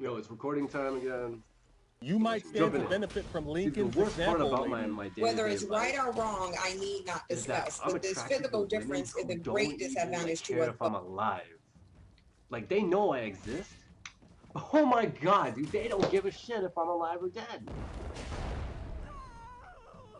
Yo, it's recording time again. You might stand to Jumping in. benefit from See, the Lincoln's worst part example, about lady. my Whether day-to-day it's right life or wrong, I need not is that discuss, I'm but this attracted to physical women difference is who a don't great even like disadvantage to care us if both. I'm alive. Like they know I exist. Oh my god, dude, they don't give a shit if I'm alive or dead.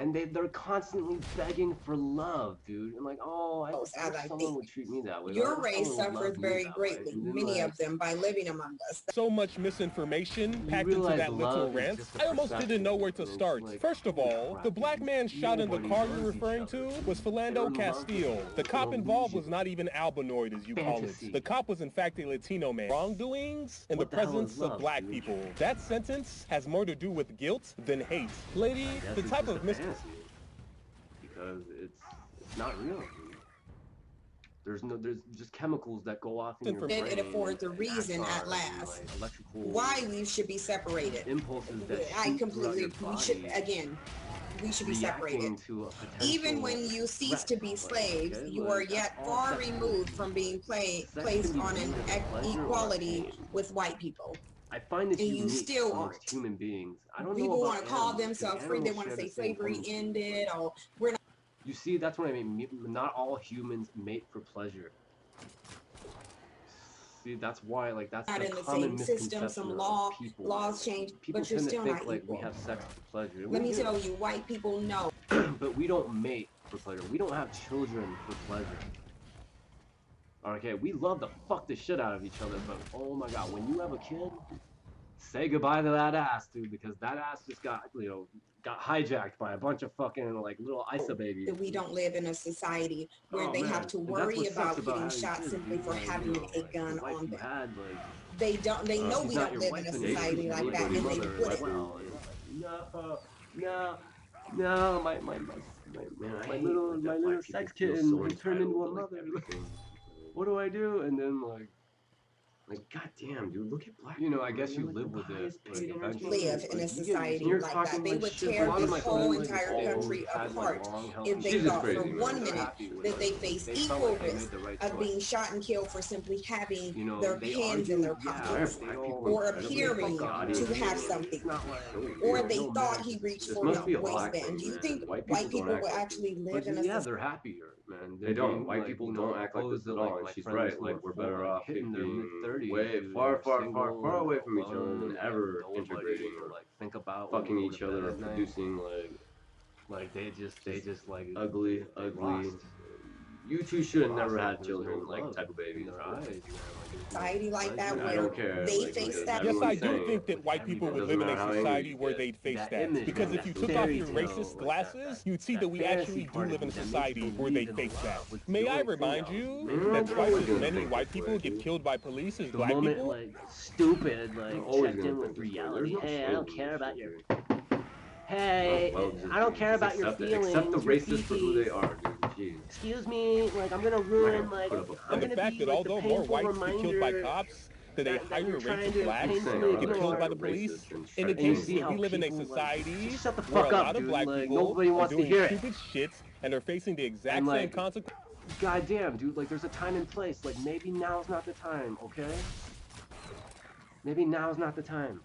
And they're constantly begging for love, dude. And like, oh, I just As wish I someone think. would treat me that way. Like, I Your wish race someone would suffers love me very that way. greatly, And then many like of them, by living among us. So much misinformation you packed into realize that little love is rant, just a I almost didn't know perception, where to and it's start. like, First of holy all, the crap, black dude. man shot in the Nobody car you're loves each referring other, to dude. was They're Philando loving Castile. The an cop involved was illusion. not even albinoid, as you call it. Fantasy. The cop was in fact a Latino man. Wrongdoings in the What the hell is presence of love, black dude? people. That sentence has more to do with guilt than hate. Lady, I guess the it's type just a of fantasy. Because it's not real, dude. There's just chemicals that go off in your brain It affords a and reason at axons and last like electrical why we should be separated. impulses that I shoot throughout completely, your we should, body, again, we should be reacting separated. to a potential Even when you cease threat. to be Like, slaves, okay, you are like that's yet all far sex is, removed from dude. being Sex can placed be on an viewed as a pleasure or a equality pain. with white people. I find this And you unique still amongst aren't. human beings. I don't know People about want to call animals because themselves free. They animals want to share the say same slavery tendencies. ended, Like, or we're not you see, that's what I mean. Not all humans mate for pleasure. See, that's why, like, that's the in the common same system. misconception Some of people. laws change, People but you're tend to still think not like we equal. have sex for pleasure, and Let we me do. tell you, white people know. But we don't mate for pleasure. We don't have children for pleasure. Okay, we love to fuck the shit out of each other, but oh my god, when you have a kid, say goodbye to that ass, dude, because that ass just got, got hijacked by a bunch of fucking, like, little Isa babies. That we don't live in a society where Oh they have man, to and that's worry what sucks about about getting having shot kids, simply dude. for Like, having a like the gun wife on you them. had, like, They don't. They know she's we not don't your live in wife a anymore. society She's like like that, your and they mother put as it. well. And no, no, no, my little sex kitten has turned into a mother. What do I do? And then like, goddamn, dude, look at black people. I guess They're you like the live with it, highest like, paid eventually. Live entertainment. in a Like, you get, and society you're like that. talking They like would shit. A tear lot of this my whole friends like entire country had like apart long, healthy if they She's just thought kids, for crazy, and man. one they're minute happy with that they like face they felt equal like they made risk the right of being choice. shot and killed for simply having You know, their they hands in argue, their yeah, pockets they black all people or incredibly appearing God, to it's have something, not like, or no they thought marriage he is reached This for must the be a black waistband. thing, Do you man. think White white people don't people act will like this. actually live but in a yeah, society? they're happier, man. They Than don't. being White like, people don't act like this opposed to at like all. And my she's friends right. who are Like, we're better off hitting their mid being 30s, way dude, and far, they're far, far, single far and away they're from each other alone than and they have ever nobody integrating to or like think about when they fucking go to each bed other or at night. producing Like they just like ugly, they ugly. lost. You two should They have never lost, like had there's no children, like love type of in babies. their But eyes, man. Like there's no Society like that pleasure, I where don't no care. they Like, face because that. Yes, I everyone's do saying think that white people would doesn't live in matter a how angry society you where get. they'd face that that. image, Because man, if that you took off fairy your tale, racist like glasses, you'd see that that we fantasy actually do part of live in you a that makes society where believe they'd in face that. love was the May I only thing remind that was you that I'm real. twice always as gonna many think white this people way, get dude. killed by police as The black moment people? like stupid I'm like always checked gonna in with think this way. There's reality. no Hey, I don't slaves in care this about shit, your. dude. Might as Hey, well just I don't care about your accept it. feelings. Accept the Your racists for who they feces. are, dude. Jeez. Excuse me, like I'm gonna I'm not ruin gonna like put up a I'm And the fight. gonna fact be that like the although more painful whites get killed by reminder cops than a that higher you're rate trying of to I'm blacks saying painfully our get others killed are by ignore. the police racist and try to And you indicates change see that them. we how live in a people like society just shut the where a fuck up, lot of dude. black Like people nobody are wants to doing hear it. stupid shit and are facing the And exact same like, consequences. goddamn, dude, like there's a time and place. Like maybe now's not the time, okay? Maybe now's not the time.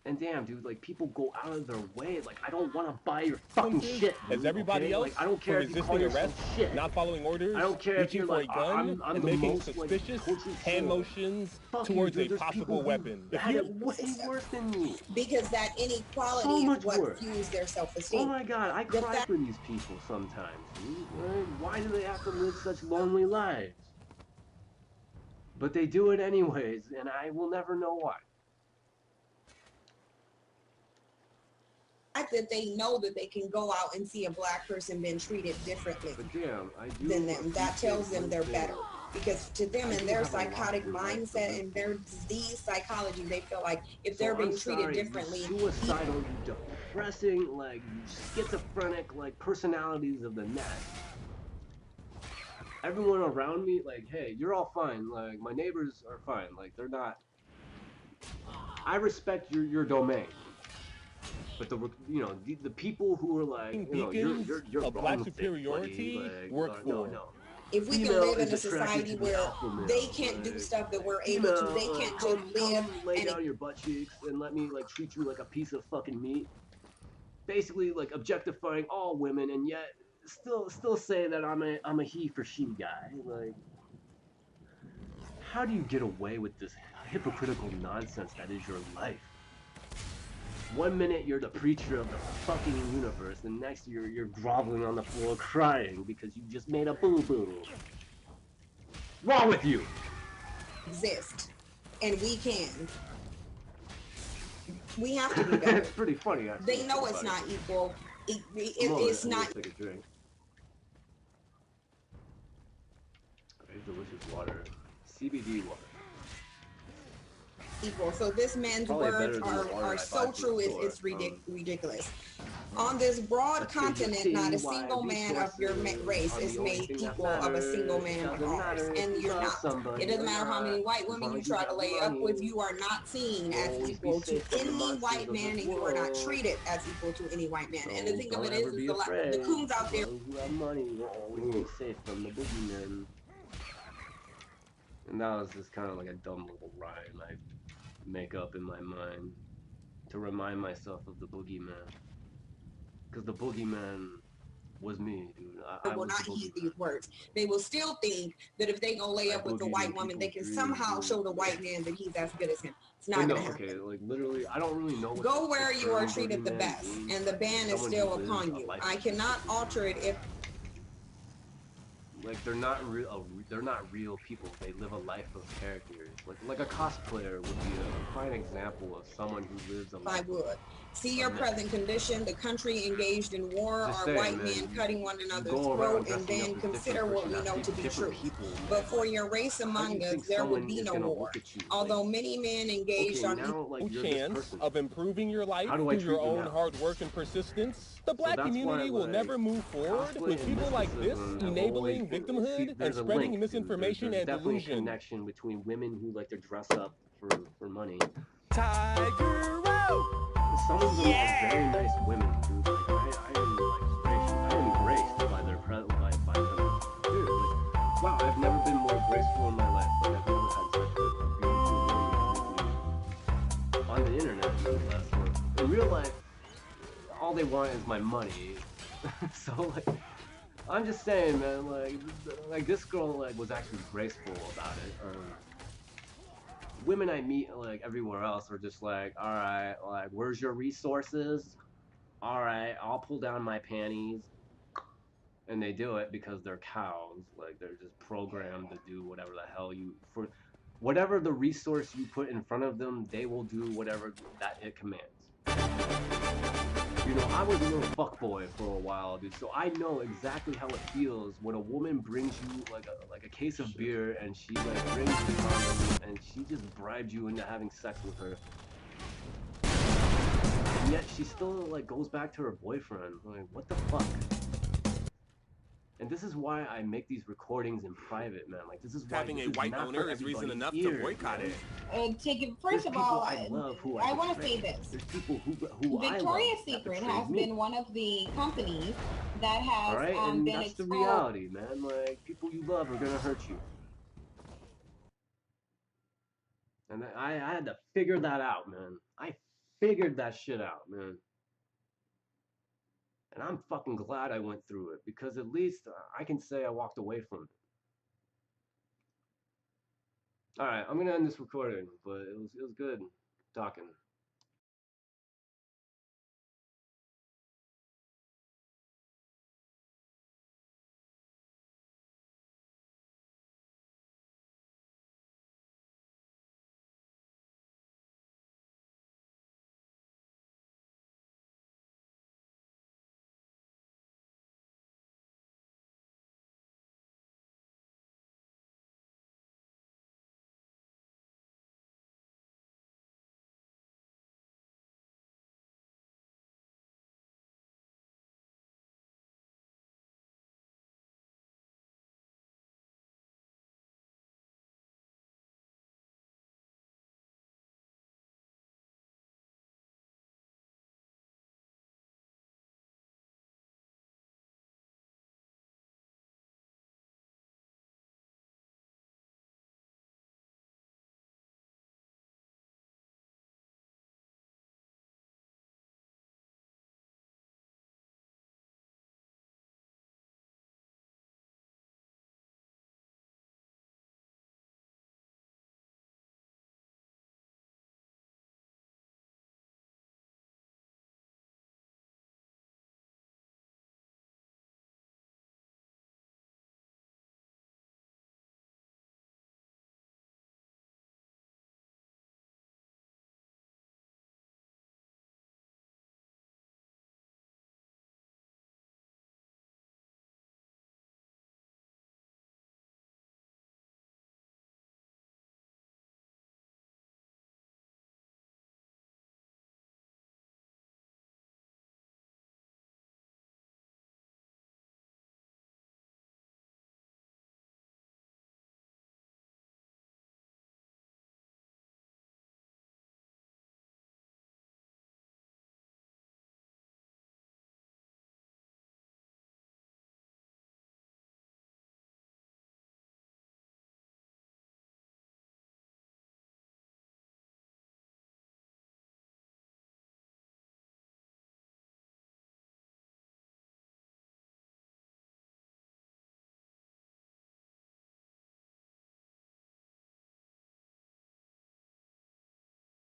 And damn, dude, like people go out of their way. Like I don't want to buy your fucking shit, As dude, everybody okay? else Like I don't for care if you call resisting yourself arrest, shit. not following orders, I don't care if reaching you're for like a gun, I'm and the making most like suspicious tortured hand soul. motions Fuck you, towards dude. a There's people possible who weapon. If had it you way worse than me. Because that inequality So is much what worse. fuels their Oh self-esteem. my god, I The cry fact for these people sometimes, dude. Right? Why do they have to live such lonely lives? But they do it anyways, and I will never know why. that they know that they can go out and see a black person being treated differently But damn, I do than them, that tells them they're appreciate better. Because to them, I in do their have a lot of psychotic respect for mindset those and their people. disease psychology, they feel like if So they're I'm being treated sorry, differently, you suicidal, you depressing, like you schizophrenic, like personalities of the net. Everyone around me, like, hey, you're all fine. Like my neighbors are fine. Like they're not. I respect your domain. But the people who are like, beacons you're of wrong black with this, buddy. superiority Like, work no, for. no. If we can Female live in is a attracted society to the where alpha male, they can't do like, stuff that we're able to, they can't just live come lay and down your butt cheeks and let me like treat you like a piece of fucking meat. Basically, like objectifying all women, and yet still say that I'm a he for she guy. Like, how do you get away with this hypocritical nonsense that is your life? One minute you're the preacher of the fucking universe, and next you're groveling on the floor crying because you just made a boo-boo. Wrong with you? exist, and we can. We have to be better. It's pretty funny, actually. They know it's not equal. I It's need not to take a drink. Very delicious water. CBD water. equal. So this man's Probably words better than the water I are buy so from true. the store. It's ridiculous. On this broad That's where you continent, see not a why single man of your resources race are is the only made thing that equal of a single matters. man like Doesn't ours, matter if and you you're love not. somebody It doesn't or matter how many not. white As women long you as you try to have lay up with, money, you are not seen you'll as always be equal to safe from the any monsters white of man, this and you are not world. treated as equal to any white man. So And the thing of don't it ever is be the afraid. coons out As there. long as you have money, you'll always be safe from the boogeyman. And that was just kind of like a dumb little rhyme I make up in my mind to remind myself of the boogeyman. Because the boogeyman was me, dude. I Will was not the heed boogeyman. these words. They will still think that if they go lay I up with the boogied white in woman, they people's can dreams, somehow dude. show the white man that he's as good as him. It's But not no, gonna happen. okay, like literally, I don't really know what Go the where you are term treated the boogeyman best, means. and the ban is Someone still who lives upon a you. life I of cannot consistency. alter it if Like they're not real. They're not real people. They live a life of characters. Like a cosplayer would be a fine example of someone who lives a I life. would. See your Of present condition, the country engaged in war, Just our saying, white man, men cutting one you another's go throat, around and dressing up then as consider different what we know personalities, to be different true. people, man. But for Like, your race how do among you us, think there will someone be is no gonna war. look at you? Although Like, many men engaged okay, on now like No you're this chance person. of improving your life How do I through your treat you own now? hard work and persistence, the black that's why, community will like, never move forward cosplay with and people like this, mysticism have enabling always been. See, victimhood and there's a spreading link, dude. misinformation There's and definitely a delusion. connection between women who like to dress up for money. Tiger Road! Some of them are very nice women, dude. Like I am graced by their by them. Dude, like, wow, I've never been more graceful in my life. Like I've never had such a beautiful woman treat me on the internet, no less. Or in real life, all they want is my money. So like, I'm just saying, man. Like this girl like was actually graceful about it. Women I meet like everywhere else are just like, all right, like where's your resources? All right, I'll pull down my panties, and they do it because they're cows. Like they're just programmed to do whatever the hell you for whatever the resource you put in front of them, they will do whatever that it commands. You know, I was a little fuckboy for a while, dude. So I know exactly how it feels when a woman brings you like a case of beer and she like brings you condoms and she just bribed you into having sex with her. And yet she still like goes back to her boyfriend. Like, what the fuck? And this is why I make these recordings in private, man. Like, this is why Having this a is white not owner for is reason everybody's enough ears, to boycott man. it. First of all, I love who I want to betray. say this. There's people who Victoria's I love Secret that has me. been one of the companies that has All right, and been that's the exposed. reality, man. Like, people you love are gonna hurt you. And I had to figure that out, man. I figured that shit out, man. And I'm fucking glad I went through it because at least I can say I walked away from it. All right, I'm gonna end this recording, but it was good talking.